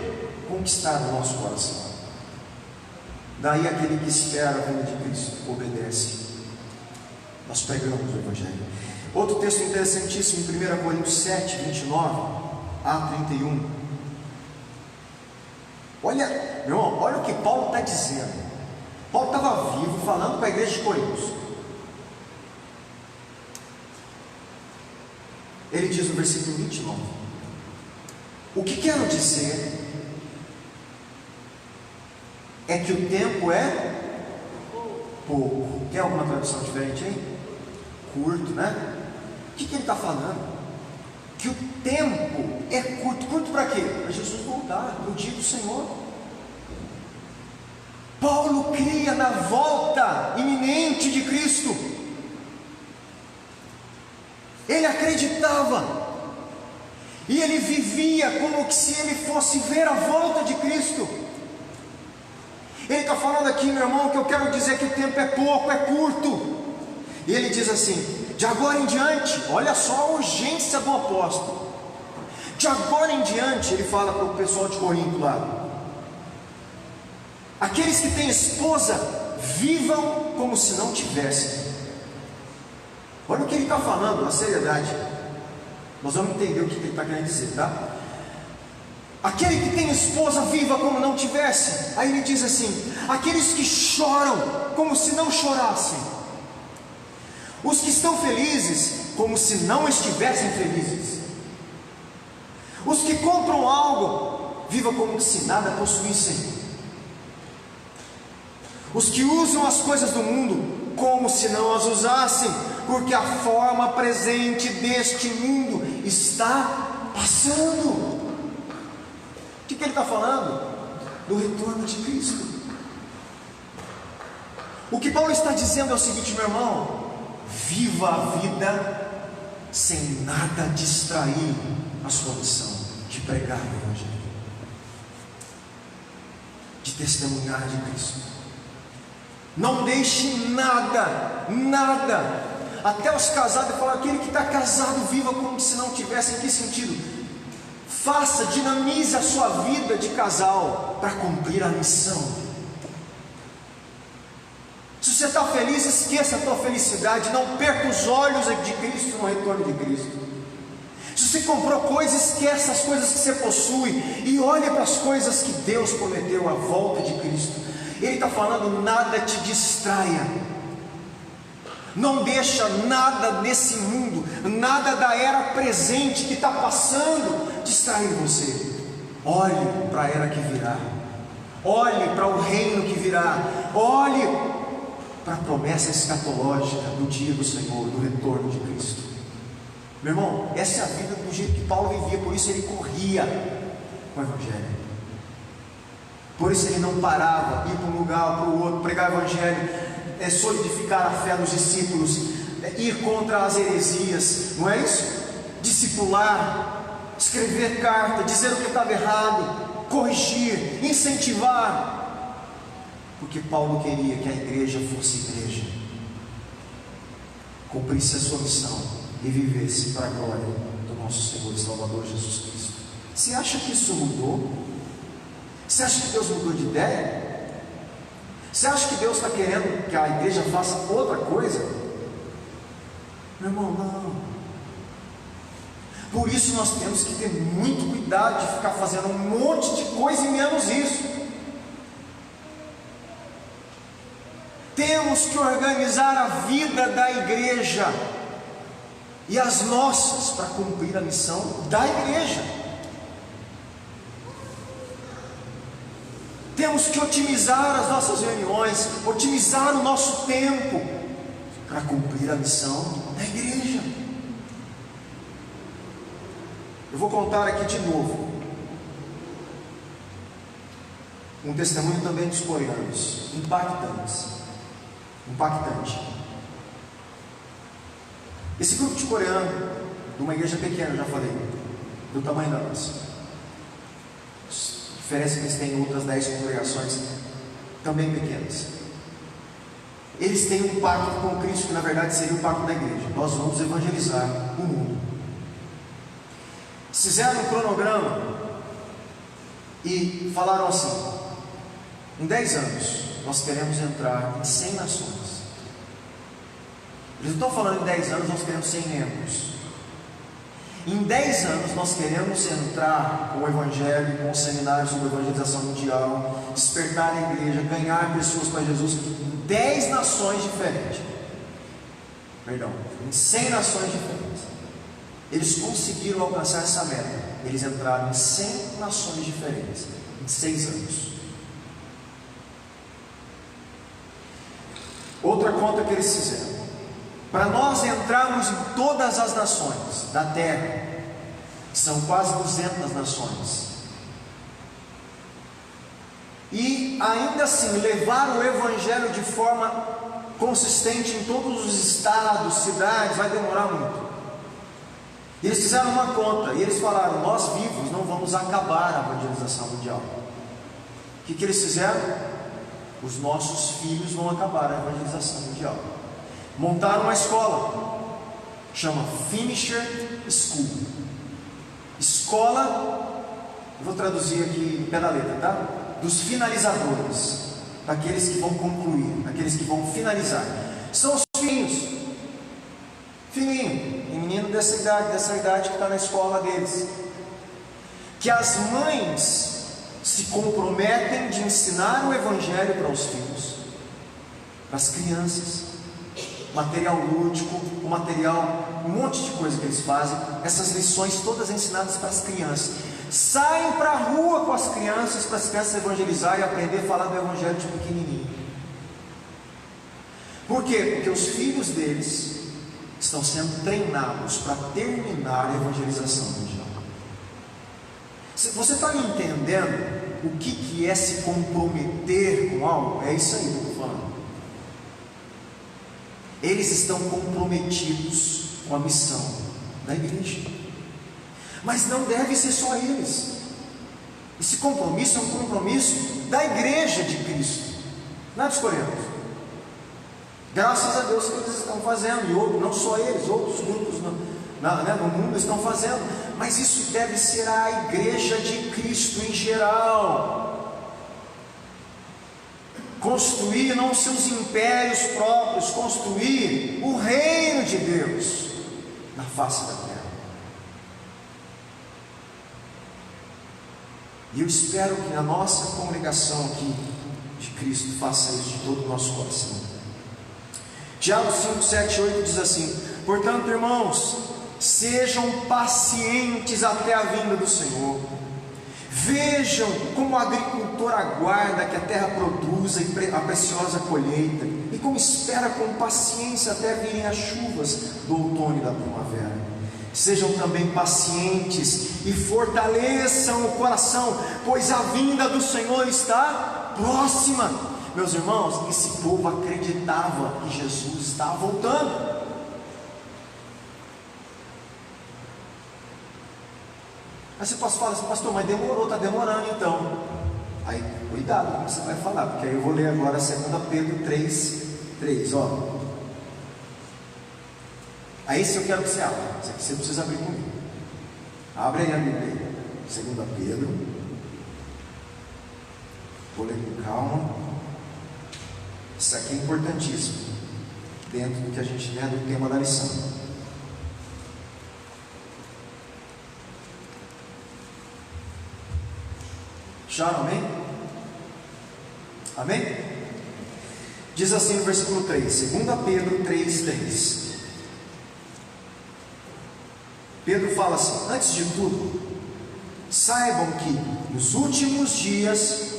conquistar o nosso coração. Daí aquele que espera a vinda de Cristo obedece. Nós pregamos o Evangelho. Outro texto interessantíssimo em 1 Coríntios 7:29-31. Olha, meu irmão, olha o que Paulo está dizendo. Paulo estava vivo falando para a igreja de Coríntios. Ele diz no versículo 29: o que quero dizer é que o tempo é pouco. Quer alguma tradução diferente aí? Curto, né? O que ele está falando? Que o tempo é curto. Curto para quê? Para Jesus voltar, para o dia do Senhor. Paulo cria na volta iminente de Cristo. Ele acreditava, e ele vivia como que se ele fosse ver a volta de Cristo. Ele está falando aqui, meu irmão, que eu quero dizer que o tempo é pouco, é curto. E ele diz assim: de agora em diante, olha só a urgência do apóstolo. De agora em diante, ele fala para o pessoal de Corinto lá: aqueles que têm esposa, vivam como se não tivessem. Olha o que ele está falando, a seriedade. Nós vamos entender o que ele está querendo dizer, tá? Aquele que tem esposa, viva como não tivesse. Aí ele diz assim: aqueles que choram como se não chorassem, os que estão felizes como se não estivessem felizes, os que compram algo, viva como se nada possuíssem, os que usam as coisas do mundo como se não as usassem, porque a forma presente deste mundo está passando. O que ele está falando? Do retorno de Cristo. O que Paulo está dizendo é o seguinte, meu irmão: viva a vida sem nada distrair a sua missão de pregar o Evangelho, de testemunhar de Cristo. Não deixe nada, até os casados falam, aquele que está casado, viva como se não tivesse. Em que sentido? Faça, dinamize a sua vida de casal para cumprir a missão. Se você está feliz, esqueça a tua felicidade, não perca os olhos de Cristo no retorno de Cristo. Se você comprou coisas, esqueça as coisas que você possui e olhe para as coisas que Deus prometeu à volta de Cristo. Ele está falando: nada te distraia. Não deixa nada nesse mundo, nada da era presente que está passando distrair você. Olhe para a era que virá, olhe para o reino que virá, olhe para a promessa escatológica do dia do Senhor, do retorno de Cristo. Meu irmão, essa é a vida do jeito que Paulo vivia, por isso ele corria com o Evangelho, por isso ele não parava, ir para um lugar, para o outro, pregar o Evangelho, solidificar a fé dos discípulos, ir contra as heresias, não é isso? Discipular, escrever carta, dizer o que estava errado, corrigir, incentivar, porque Paulo queria que a igreja fosse igreja, cumprisse a sua missão e vivesse para a glória do nosso Senhor e Salvador Jesus Cristo. Você acha que isso mudou? Você acha que Deus mudou de ideia? Você acha que Deus está querendo que a igreja faça outra coisa? Meu irmão, não. Por isso nós temos que ter muito cuidado de ficar fazendo um monte de coisa e menos isso. Temos que organizar a vida da igreja e as nossas para cumprir a missão da igreja. Temos que otimizar as nossas reuniões, otimizar o nosso tempo para cumprir a missão da igreja. Eu vou contar aqui de novo um testemunho também dos coreanos, impactante. Esse grupo de coreano, de uma igreja pequena, já falei, do tamanho da nossa, diferença que eles têm outras 10 congregações também pequenas. Eles têm um pacto com Cristo, que na verdade seria o pacto da igreja: nós vamos evangelizar o mundo. Fizeram um cronograma e falaram assim: em 10 anos nós queremos entrar em 100 nações. Eles não estão falando em 10 anos nós queremos 100 membros. Em 10 anos nós queremos entrar com o Evangelho, com o seminário sobre evangelização mundial, despertar a igreja, ganhar pessoas para Jesus em 10 nações diferentes. Em 100 nações diferentes. Eles conseguiram alcançar essa meta. Eles entraram em 100 nações diferentes em 6 anos. Outra conta que eles fizeram: para nós entrarmos em todas as nações da terra, que são quase 200 nações, e ainda assim levar o Evangelho de forma consistente em todos os estados, cidades, vai demorar muito. E eles fizeram uma conta, e eles falaram: nós vivos não vamos acabar a evangelização mundial. O que eles fizeram? Os nossos filhos vão acabar a evangelização mundial. Montaram uma escola, chama Finisher School. Escola, eu vou traduzir aqui em pé da letra, tá? Dos finalizadores, daqueles que vão concluir, daqueles que vão finalizar. São os filhinho, tem menino dessa idade que está na escola deles. que as mães se comprometem de ensinar o Evangelho para os filhos, para as crianças, material lúdico, o material, um monte de coisa que eles fazem, essas lições todas ensinadas para as crianças. Saem para a rua com as crianças, para as crianças evangelizarem e aprender a falar do Evangelho de pequenininho. Por quê? Porque os filhos deles estão sendo treinados para terminar a evangelização mundial. Você está entendendo o que é se comprometer com algo? É isso aí que eu estou falando. Eles estão comprometidos com a missão da igreja, mas não deve ser só eles. Esse compromisso é um compromisso da igreja de Cristo, não é dos Coríntios. Graças a Deus que eles estão fazendo, e outros, não só eles, outros grupos no mundo estão fazendo, mas isso deve ser a igreja de Cristo em geral. Construir não seus impérios próprios, construir o reino de Deus na face da terra. E eu espero que a nossa congregação aqui de Cristo faça isso de todo o nosso coração. Tiago 5, 7, 8 diz assim: portanto, irmãos, sejam pacientes até a vinda do Senhor. Vejam como o agricultor aguarda que a terra produza a preciosa colheita, e como espera com paciência até virem as chuvas do outono e da primavera. Sejam também pacientes e fortaleçam o coração, pois a vinda do Senhor está próxima. Meus irmãos, esse povo acreditava que Jesus estava voltando. Aí você fala assim: pastor, mas demorou, está demorando então. Aí cuidado com o que você vai falar, porque aí eu vou ler agora 2 Pedro 3, ó. Aí isso eu quero que você abra. Isso aqui você precisa abrir comigo. Abre aí a Bíblia, 2 Pedro. Vou ler com calma. Isso aqui é importantíssimo, dentro do que a gente lê do tema da lição. Acharam? Amém? Amém? Diz assim no versículo 3, 2 Pedro 3. Pedro fala assim: antes de tudo, saibam que nos últimos dias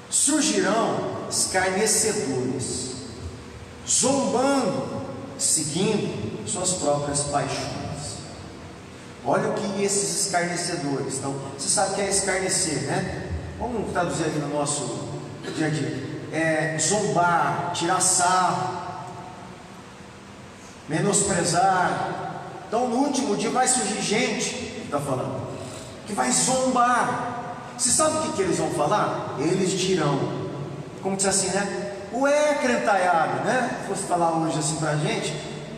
surgirão escarnecedores, zombando, seguindo suas próprias paixões. Olha o que esses escarnecedores, então, você sabe o que é escarnecer, né? Vamos traduzir aqui no nosso dia a dia: zombar, tirar sarro, menosprezar. Então no último dia vai surgir gente, ele está falando, que vai zombar. Você sabe o que eles vão falar? Eles dirão, como diz assim, né? Ué, crentaiado, né? Se fosse falar hoje assim para a gente: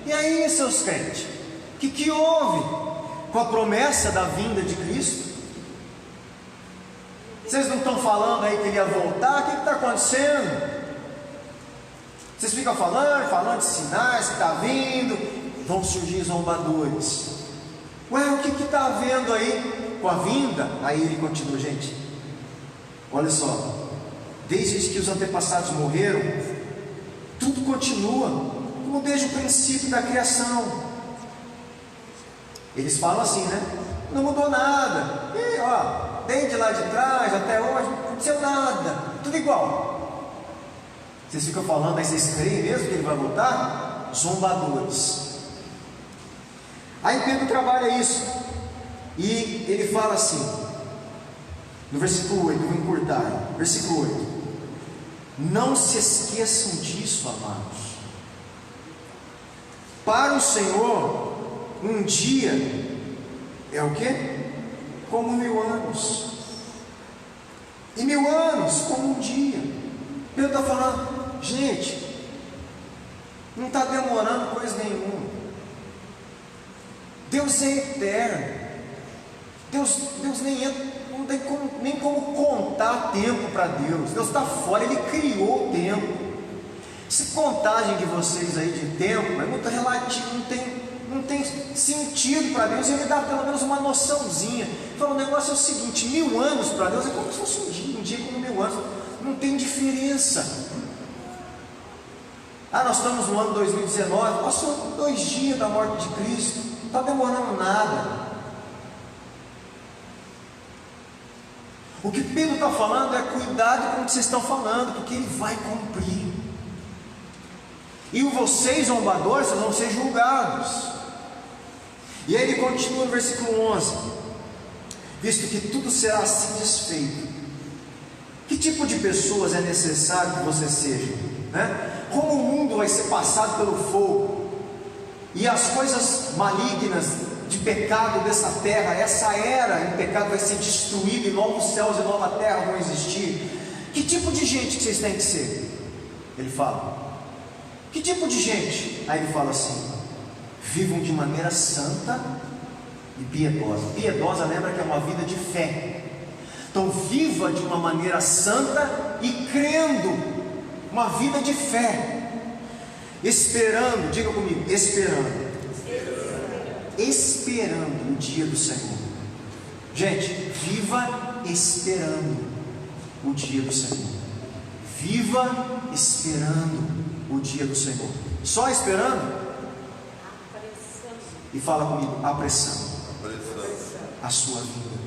e aí, seus crentes, o que houve com a promessa da vinda de Cristo? Vocês não estão falando aí que ele ia voltar? O que está acontecendo? Vocês ficam falando de sinais que está vindo. Vão surgir zombadores. Ué, o que está havendo aí com a vinda? Aí ele continua, gente, olha só, desde que os antepassados morreram, tudo continua como desde o princípio da criação. Eles falam assim, né? Não mudou nada. E ó, desde lá de trás até hoje não aconteceu nada, tudo igual. Vocês ficam falando, aí vocês creem mesmo que ele vai voltar? Zombadores. Aí Pedro trabalha isso, e ele fala assim, no versículo 8, eu vou encurtar, versículo 8: não se esqueçam disso, amados. Para o Senhor, um dia é o quê? Como 1000 anos, e 1000 anos como um dia. Pedro está falando, gente, não está demorando coisa nenhuma. Deus é eterno. Deus não tem nem como contar tempo para Deus. Deus está fora, Ele criou o tempo. Essa contagem de vocês aí de tempo é muito relativo, não tem sentido para Deus, e Ele dá pelo menos uma noçãozinha. Fala, o negócio é o seguinte: 1000 anos para Deus é como se fosse um dia como 1000 anos, não tem diferença. Nós estamos no ano 2019, passou 2 dias da morte de Cristo, não está demorando nada. O que Pedro está falando é: cuidado com o que vocês estão falando, porque Ele vai cumprir. E vocês, zombadores, vocês vão ser julgados. E aí ele continua no versículo 11: visto que tudo será assim desfeito, que tipo de pessoas é necessário que você seja, né? Como o mundo vai ser passado pelo fogo, e as coisas malignas de pecado dessa terra, essa era em pecado vai ser destruída, e novos céus e nova terra vão existir. Que tipo de gente que vocês têm que ser? Ele fala: que tipo de gente? Aí ele fala assim: vivam de maneira santa e piedosa. Piedosa, lembra que é uma vida de fé. Então viva de uma maneira santa e crendo, uma vida de fé, esperando, diga comigo, esperando o dia do Senhor. Gente, viva esperando o dia do Senhor. Viva esperando o dia do Senhor. Só esperando? E fala comigo: apressando a sua vida.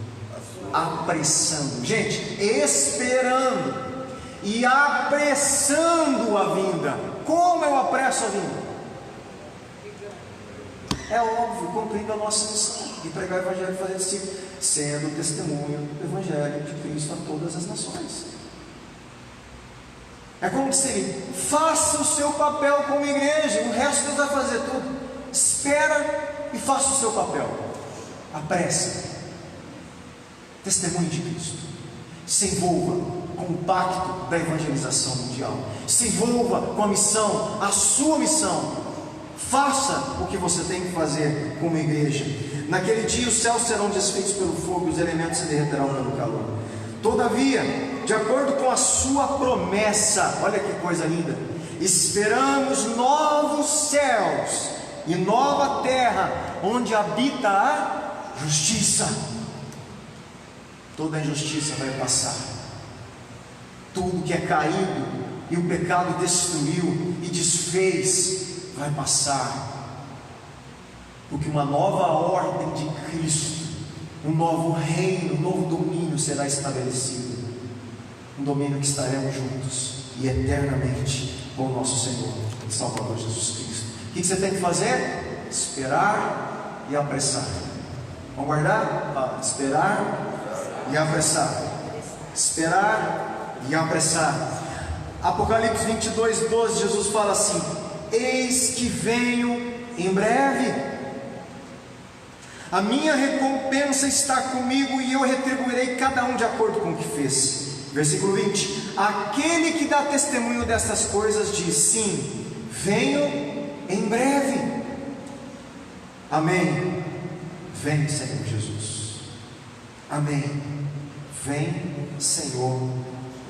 Apressando, gente, esperando e apressando a vinda. Como eu apresso a vinda? É óbvio, cumprindo a nossa missão de pregar o Evangelho e fazer discípulos, sendo testemunho do Evangelho de Cristo a todas as nações. É como que seria: faça o seu papel como igreja, o resto Deus vai fazer tudo. Espera e faça o seu papel. Apressa. Testemunho de Cristo. Se envolva com o pacto da evangelização mundial. Se envolva com a missão, a sua missão. Faça o que você tem que fazer como igreja. Naquele dia os céus serão desfeitos pelo fogo, os elementos se derreterão pelo calor. Todavia, de acordo com a sua promessa, olha que coisa linda, esperamos novos céus e nova terra, onde habita a justiça. Toda a injustiça vai passar. Tudo que é caído e o pecado destruiu e desfez vai passar, porque uma nova ordem de Cristo, um novo reino, um novo domínio será estabelecido, um domínio que estaremos juntos e eternamente com o nosso Senhor e Salvador Jesus Cristo. O que você tem que fazer? Esperar e apressar. Vamos guardar? Esperar e apressar. Esperar e apressar. Apocalipse 22:12, Jesus fala assim: eis que venho em breve, a minha recompensa está comigo e eu retribuirei cada um de acordo com o que fez. Versículo 20: aquele que dá testemunho destas coisas diz: sim, venho em breve. Amém. Vem, Senhor Jesus. Amém. Vem, Senhor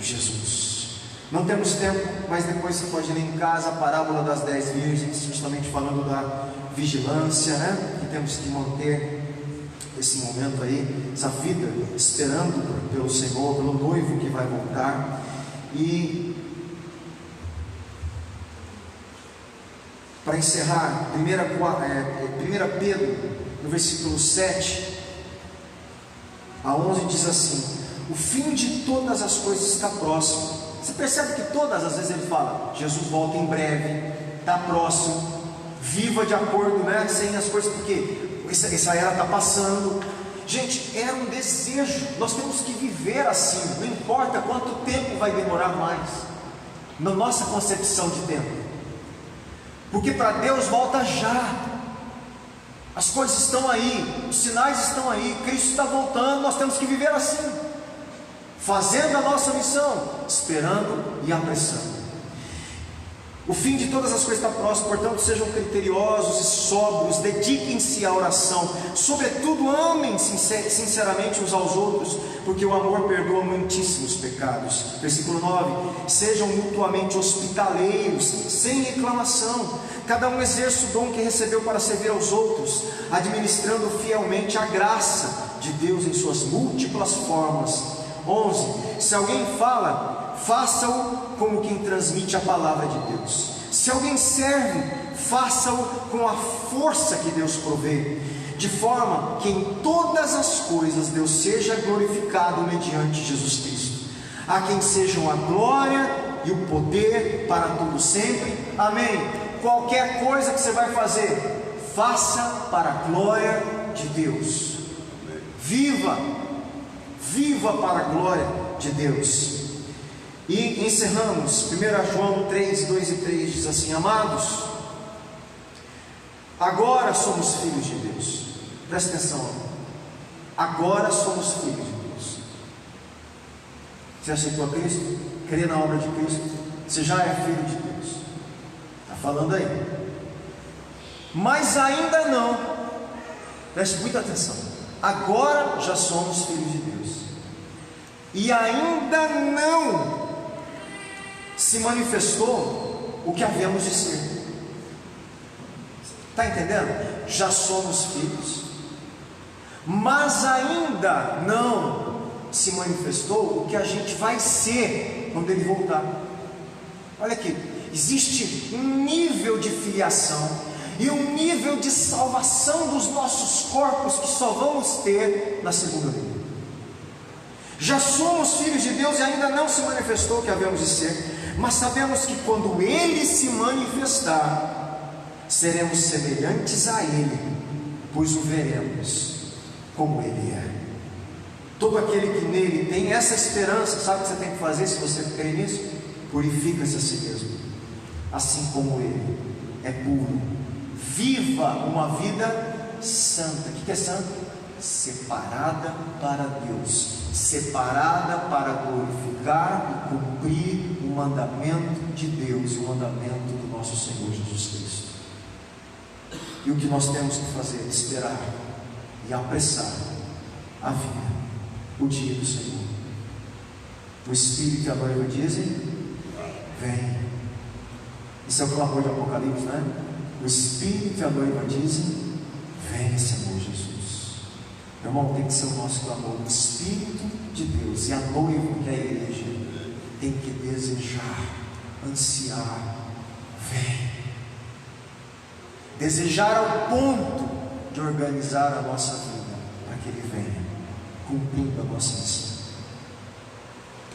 Jesus. Não temos tempo, mas depois você pode ler em casa a parábola das 10 virgens, justamente falando da vigilância, né? Que temos que manter esse momento aí, essa vida, esperando pelo Senhor, pelo noivo que vai voltar. E para encerrar, 1 Pedro, no versículo 7 a 11 diz assim: o fim de todas as coisas está próximo. Você percebe que todas as vezes ele fala: Jesus volta em breve, está próximo, viva de acordo, né, sem as coisas, porque essa era está passando. Gente, era um desejo, nós temos que viver assim, não importa quanto tempo vai demorar mais, na nossa concepção de tempo, porque para Deus volta já. As coisas estão aí, os sinais estão aí, Cristo está voltando, nós temos que viver assim, fazendo a nossa missão, esperando e apressando. O fim de todas as coisas está próximo, portanto sejam criteriosos e sóbrios, dediquem-se à oração, sobretudo amem sinceramente uns aos outros, porque o amor perdoa muitíssimos pecados. Versículo 9: sejam mutuamente hospitaleiros, sem reclamação, cada um exerça o dom que recebeu para servir aos outros, administrando fielmente a graça de Deus em suas múltiplas formas. 11: se alguém fala, faça-o como quem transmite a palavra de Deus. Se alguém serve, faça-o com a força que Deus provê, de forma que em todas as coisas Deus seja glorificado mediante Jesus Cristo, a quem sejam a glória e o poder para tudo sempre. Amém. Qualquer coisa que você vai fazer, faça para a glória de Deus. Viva para a glória de Deus. E encerramos, 1 João 3, 2 e 3 diz assim: amados, agora somos filhos de Deus. Presta atenção, agora somos filhos de Deus. Você aceitou a Cristo? Crê na obra de Cristo? Você já é filho de Deus. Está falando aí. Mas ainda não. Preste muita atenção. Agora já somos filhos de Deus. E ainda não se manifestou o que havemos de ser. Está entendendo? Já somos filhos, mas ainda não se manifestou o que a gente vai ser quando Ele voltar. Olha aqui, existe um nível de filiação e um nível de salvação dos nossos corpos que só vamos ter na segunda vinda. Já somos filhos de Deus e ainda não se manifestou o que havemos de ser, mas sabemos que quando Ele se manifestar, seremos semelhantes a Ele, pois o veremos como Ele é. Todo aquele que nele tem essa esperança, sabe o que você tem que fazer se você crê nisso? Purifica-se a si mesmo, assim como Ele é puro. Viva uma vida santa. O que é santo? Separada para Deus, separada para glorificar e cumprir o mandamento de Deus, o mandamento do nosso Senhor Jesus Cristo. E o que nós temos que fazer é esperar e apressar a vinda, o dia do Senhor. O Espírito e a noiva dizem: vem. Isso é o clamor de Apocalipse, né? O Espírito e a noiva dizem: vem, Senhor Jesus. Meu irmão, tem que ser o nosso clamor. O Espírito de Deus e a noiva, que é a igreja, tem que desejar, ansiar: vem. Desejar ao ponto de organizar a nossa vida para que Ele venha, cumprindo a nossa missão,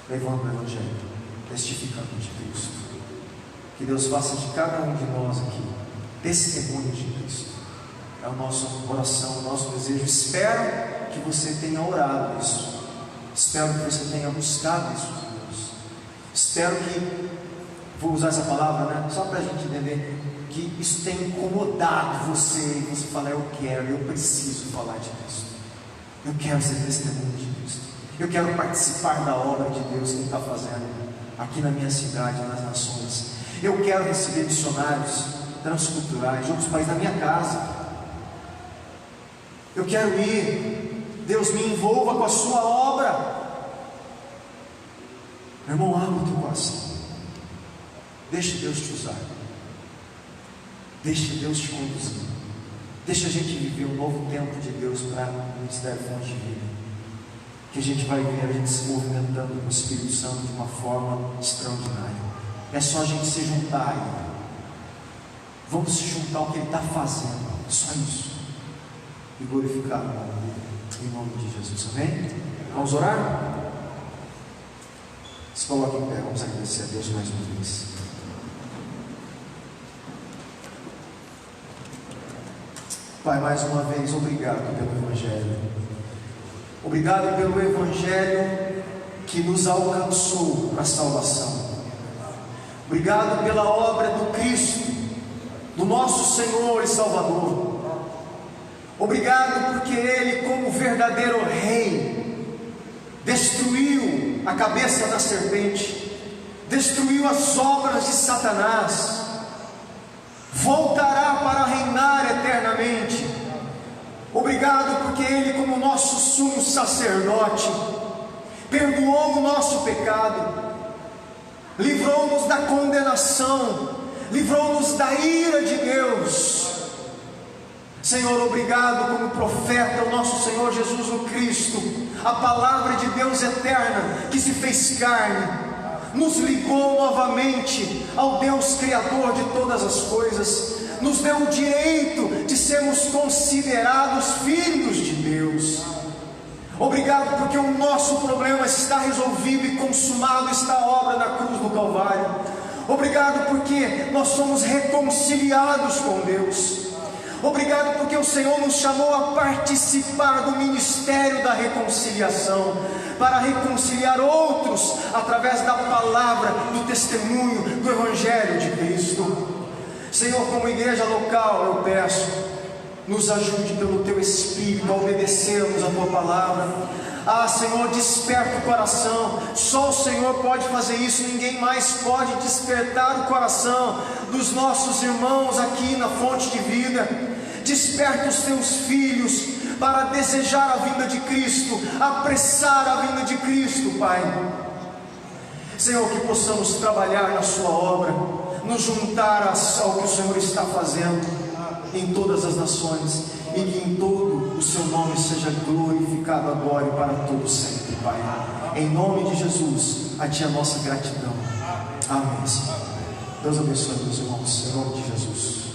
levando o Evangelho, testificando de Cristo. Que Deus faça de cada um de nós aqui testemunho de Cristo. É o nosso coração, o nosso desejo. Espero que você tenha orado isso. Espero que você tenha buscado isso de Deus. Espero que, vou usar essa palavra, né? Só para a gente entender, que isso tenha incomodado você e você fala: eu quero, eu preciso falar de Cristo. Eu quero ser testemunho de Cristo. Eu quero participar da obra de Deus que Ele está fazendo aqui na minha cidade, nas nações. Eu quero receber missionários transculturais de outros países na minha casa. Eu quero ir. Deus, me envolva com a sua obra. Meu irmão, abre o teu coração. Deixa Deus te usar. Deixa Deus te conduzir. Deixa a gente viver um novo tempo de Deus para o Ministério Fonte de Vida. Que a gente vai ver a gente se movimentando com o Espírito Santo de uma forma extraordinária. É só a gente se juntar a Ele. Vamos se juntar ao que Ele está fazendo. Só isso. E glorificar o nome dele, em nome de Jesus. Amém? Vamos orar? Se coloque em pé, vamos agradecer a Deus mais uma vez. Pai, mais uma vez, obrigado pelo Evangelho. Obrigado pelo Evangelho que nos alcançou para a salvação. Obrigado pela obra do Cristo, do nosso Senhor e Salvador. Obrigado porque Ele, como verdadeiro Rei, destruiu a cabeça da serpente, destruiu as obras de Satanás, voltará para reinar eternamente. Obrigado porque Ele, como nosso sumo sacerdote, perdoou o nosso pecado, livrou-nos da condenação, livrou-nos da ira de Deus. Senhor, obrigado como profeta, o nosso Senhor Jesus o Cristo, a palavra de Deus eterna que se fez carne, nos ligou novamente ao Deus Criador de todas as coisas, nos deu o direito de sermos considerados filhos de Deus. Obrigado porque o nosso problema está resolvido e consumado está a obra na cruz do Calvário. Obrigado porque nós somos reconciliados com Deus. Obrigado porque o Senhor nos chamou a participar do ministério da reconciliação, para reconciliar outros através da palavra, do testemunho, do Evangelho de Cristo. Senhor, como igreja local, eu peço, nos ajude pelo Teu Espírito a obedecermos a Tua palavra. Senhor, desperta o coração. Só o Senhor pode fazer isso, ninguém mais pode despertar o coração dos nossos irmãos aqui na Fonte de Vida. Desperta os Teus filhos para desejar a vinda de Cristo, apressar a vinda de Cristo, Pai. Senhor, que possamos trabalhar na Sua obra, nos juntar ao que o Senhor está fazendo em todas as nações, e que em todo o Seu nome seja glorificado agora e para todo sempre, Pai. Em nome de Jesus, a Ti a nossa gratidão. Amém, Senhor. Deus abençoe meus irmãos, em nome de Jesus.